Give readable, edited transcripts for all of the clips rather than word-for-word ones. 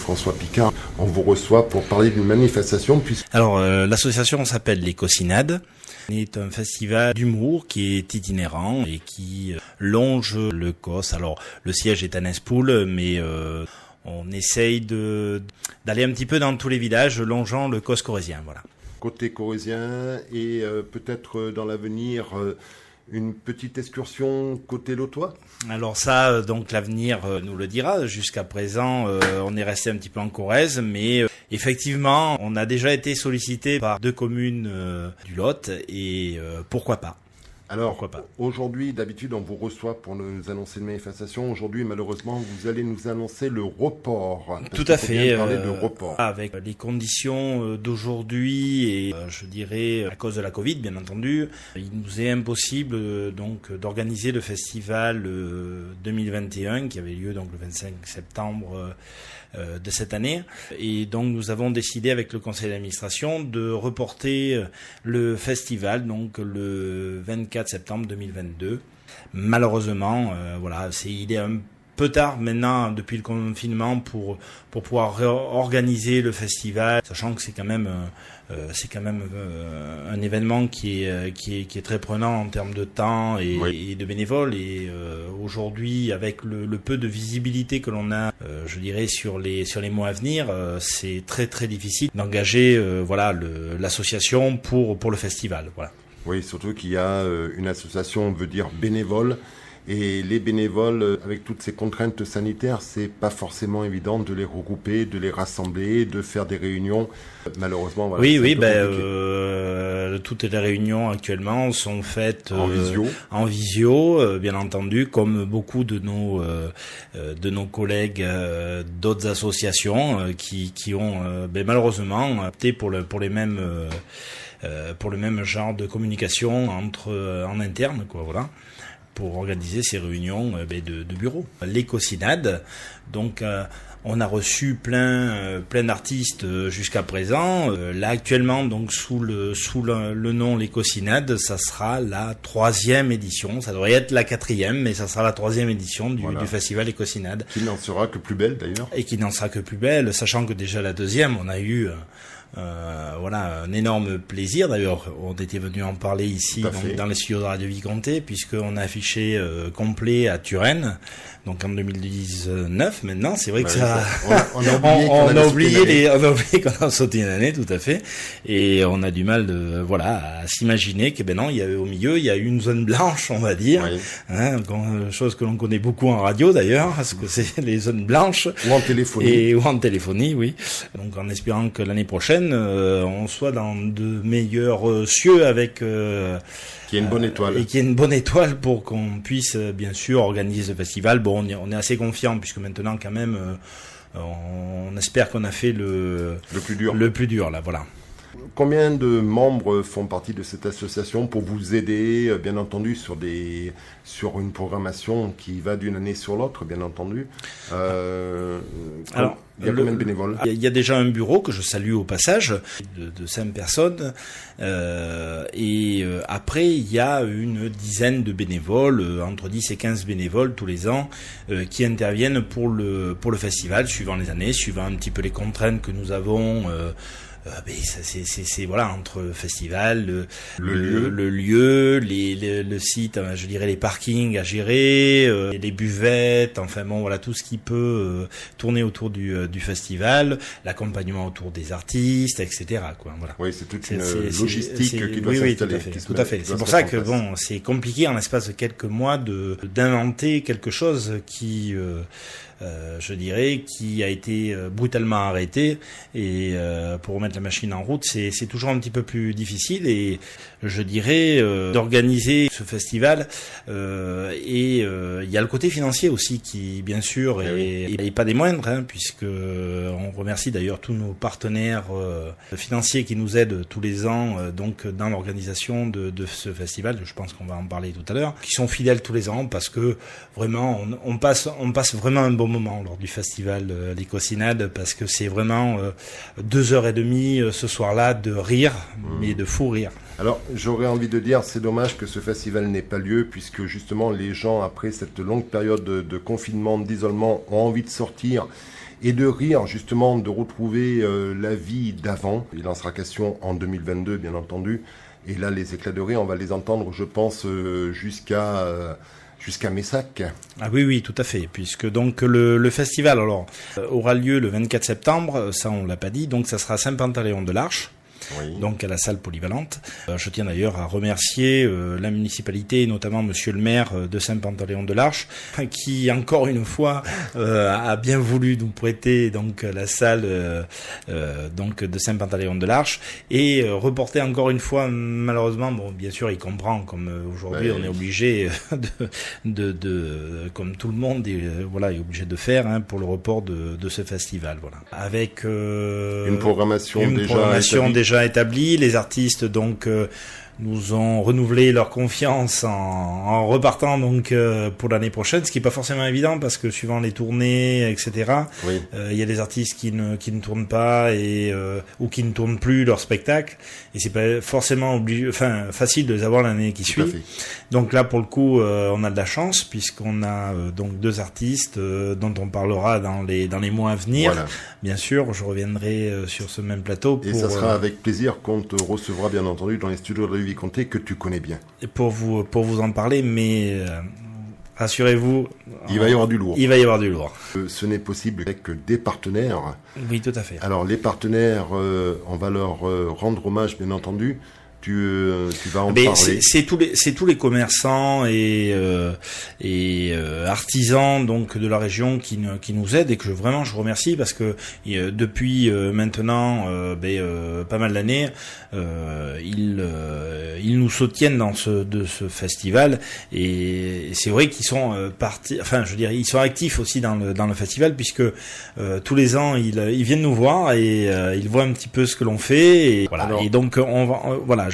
François Picard. On vous reçoit pour parler d'une manifestation. Alors, l'association s'appelle les Cosinades. C'est un festival d'humour qui est itinérant et qui longe le COS. Alors, le siège est à Nespoules, mais on essaye d'aller un petit peu dans tous les villages longeant le COS corrézien. Voilà. Côté corrézien et peut-être dans l'avenir... une petite excursion côté Lotois ? Alors ça, donc l'avenir nous le dira. Jusqu'à présent, on est resté un petit peu en Corrèze, mais effectivement, on a déjà été sollicité par 2 communes du Lot et pourquoi pas. Alors, aujourd'hui, d'habitude, on vous reçoit pour nous annoncer une manifestation. Aujourd'hui, malheureusement, vous allez nous annoncer le report. Tout à fait. Parler de report. Avec les conditions d'aujourd'hui et, je dirais, à cause de la Covid, bien entendu, il nous est impossible donc d'organiser le festival 2021 qui avait lieu donc le 25 septembre de cette année. Et donc, nous avons décidé avec le conseil d'administration de reporter le festival donc le 24 septembre 2022. Malheureusement, il est un peu tard maintenant depuis le confinement pour pouvoir organiser le festival, sachant que c'est quand même un événement qui est très prenant en termes de temps et de bénévoles. Et aujourd'hui, avec le peu de visibilité que l'on a, je dirais sur les mois à venir, c'est très très difficile d'engager l'association pour le festival. Voilà. Oui, surtout qu'il y a une association, on veut dire bénévole. Et les bénévoles, avec toutes ces contraintes sanitaires, c'est pas forcément évident de les regrouper, de les rassembler, de faire des réunions. Malheureusement, voilà. Toutes les réunions actuellement sont faites en visio, bien entendu, comme beaucoup de nos collègues d'autres associations qui ont malheureusement opté pour le même genre de communication en interne, quoi, voilà, pour organiser ces réunions de bureau. Les Cosinades, donc on a reçu plein d'artistes jusqu'à présent. Là actuellement, donc sous le nom Les Cosinades, ça sera la 3e édition. Ça devrait être la 4e, mais ça sera la 3e édition du festival Les Cosinades. Qui n'en sera que plus belle d'ailleurs. Et qui n'en sera que plus belle, sachant que déjà la 2e, on a eu un énorme plaisir. D'ailleurs, on était venu en parler ici dans les studios de Radio Vicomté, puisqu'on a affiché complet à Turenne, donc en 2019 maintenant. C'est vrai que ça, on a oublié qu'on a sauté une année, tout à fait, et on a du mal à s'imaginer que non, il y a au milieu, il y a une zone blanche, on va dire, chose que l'on connaît beaucoup en radio d'ailleurs, parce que c'est les zones blanches ou en téléphonie, oui. Donc en espérant que l'année prochaine on soit dans de meilleurs cieux avec qui est une bonne étoile. Et qui est une bonne étoile pour qu'on puisse bien sûr organiser ce festival. Bon, on est assez confiant puisque maintenant quand même on espère qu'on a fait le plus dur là, voilà. Combien de membres font partie de cette association pour vous aider, bien entendu, sur une programmation qui va d'une année sur l'autre, bien entendu. Alors, il y a combien de bénévoles ? Il y a déjà un bureau que je salue au passage de 5 personnes. Après, il y a une dizaine de bénévoles, entre 10 et 15 bénévoles tous les ans, qui interviennent pour le festival, suivant les années, suivant un petit peu les contraintes que nous avons. C'est entre le festival, le lieu, le site, je dirais les parkings à gérer, les buvettes, enfin bon voilà, tout ce qui peut tourner autour du festival, l'accompagnement autour des artistes, etc. quoi. Voilà. Oui, c'est toute une logistique qui doit s'installer. Tout à fait. C'est pour ça que c'est compliqué en l'espace de quelques mois d'inventer quelque chose qui je dirais, qui a été brutalement arrêté, et pour remettre la machine en route, c'est toujours un petit peu plus difficile, et je dirais d'organiser ce festival, et il y a le côté financier aussi qui, bien sûr, est pas des moindres, puisque on remercie d'ailleurs tous nos partenaires financiers qui nous aident tous les ans, donc dans l'organisation de ce festival. Je pense qu'on va en parler tout à l'heure, qui sont fidèles tous les ans, parce que vraiment on passe vraiment un bon moment lors du festival Les Cosinades, parce que c'est vraiment 2h30 ce soir-là de rire, mais de fou rire. Alors, j'aurais envie de dire, c'est dommage que ce festival n'ait pas lieu, puisque justement les gens, après cette longue période de confinement, d'isolement, ont envie de sortir et de rire justement, de retrouver la vie d'avant. Il en sera question en 2022 bien entendu, et là les éclats de rire on va les entendre je pense jusqu'à Messac. Ah oui, tout à fait, puisque donc le festival aura lieu le 24 septembre, ça on l'a pas dit, donc ça sera à Saint-Pantaléon-de-l'Arche. Oui. Donc à la salle polyvalente. Je tiens d'ailleurs à remercier la municipalité, et notamment monsieur le maire de Saint-Pantaléon-de-l'Arche, qui encore une fois a bien voulu nous prêter donc la salle donc de Saint-Pantaléon-de-l'Arche et reporter encore une fois, malheureusement, bon bien sûr il comprend, comme aujourd'hui on est obligé de comme tout le monde est obligé de faire pour le report de ce festival, voilà. Avec une programmation déjà établi. Les artistes donc nous ont renouvelé leur confiance en repartant donc pour l'année prochaine, ce qui est pas forcément évident parce que suivant les tournées, etc. Oui. Y a des artistes qui ne tournent pas ou qui ne tournent plus leur spectacle et c'est pas forcément facile de les avoir l'année qui suit. Donc là pour le coup on a de la chance puisqu'on a donc 2 artistes dont on parlera dans les mois à venir. Voilà. Bien sûr, je reviendrai sur ce même plateau et ça sera avec plaisir qu'on te recevra bien entendu dans les studios de Vicomté que tu connais bien. Et pour vous en parler, mais rassurez-vous, il va y avoir du lourd. Il va y avoir du lourd. Ce n'est possible avec des partenaires. Oui, tout à fait. Alors les partenaires, on va leur rendre hommage bien entendu. Tu vas en parler. C'est tous les commerçants et artisans donc de la région qui nous aident et que je remercie parce que depuis maintenant pas mal d'années ils nous soutiennent dans ce festival et c'est vrai qu'ils sont ils sont actifs aussi dans le festival puisque tous les ans ils viennent nous voir et ils voient un petit peu ce que l'on fait et voilà. Alors, et donc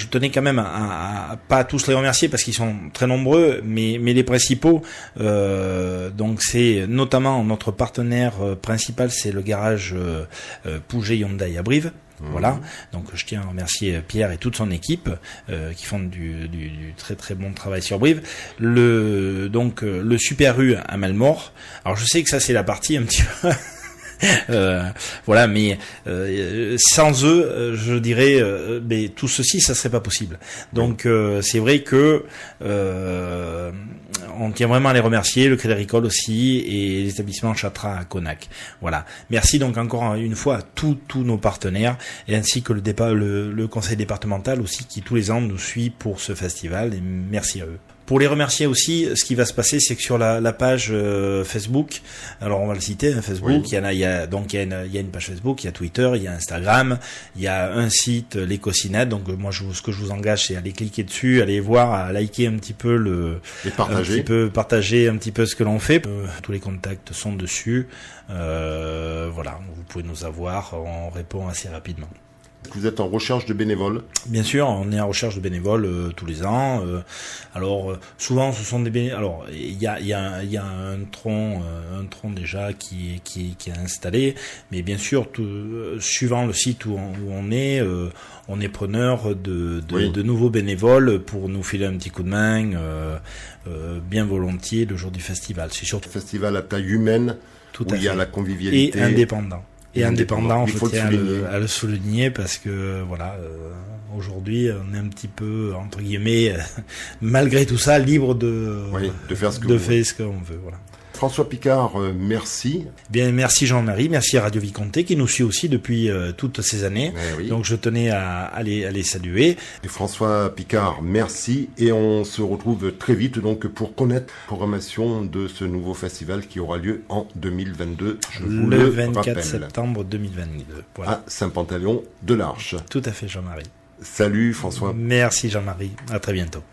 je tenais quand même à pas tous les remercier parce qu'ils sont très nombreux, mais les principaux, donc c'est notamment notre partenaire principal, c'est le garage Pouget Hyundai à Brive. Voilà, donc je tiens à remercier Pierre et toute son équipe qui font du très très bon travail sur Brive. Le Super U à Malmort. Alors je sais que ça c'est la partie un petit peu mais sans eux, je dirais, tout ceci, ça serait pas possible. Donc c'est vrai que on tient vraiment à les remercier, le Crédit Agricole aussi et l'établissement Chatra à Conac. Voilà. Merci donc encore une fois à tous nos partenaires et ainsi que le conseil départemental aussi qui tous les ans nous suit pour ce festival et merci à eux. Pour les remercier aussi, ce qui va se passer, c'est que sur la page Facebook, alors on va le citer, Facebook, oui. il y a une page Facebook, il y a Twitter, il y a Instagram, il y a un site, l'Ecocinet. Donc moi, ce que je vous engage, c'est aller cliquer dessus, aller voir, à liker un petit peu partager un petit peu ce que l'on fait. Tous les contacts sont dessus. Voilà, vous pouvez nous avoir, on répond assez rapidement. Vous êtes en recherche de bénévoles? Bien sûr, on est en recherche de bénévoles tous les ans. Souvent, ce sont des bénévoles. Alors, il y a un tronc déjà qui est installé, mais bien sûr, suivant le site où on est preneur de nouveaux bénévoles pour nous filer un petit coup de main, bien volontiers le jour du festival. C'est surtout un festival à taille humaine où il y a la convivialité et indépendant. Et indépendant, je tiens à le souligner parce que aujourd'hui on est un petit peu entre guillemets malgré tout ça libre de faire ce qu'on veut. Voilà. François Picard, merci. Bien, merci Jean-Marie, merci à Radio Vicomté qui nous suit aussi depuis toutes ces années. Oui. Donc je tenais à les saluer. Et François Picard, merci. Et on se retrouve très vite donc pour connaître la programmation de ce nouveau festival qui aura lieu en 2022. Le 24 septembre 2022. Voilà. À Saint-Pantaléon-de-l'Arche. Tout à fait Jean-Marie. Salut François. Merci Jean-Marie, à très bientôt.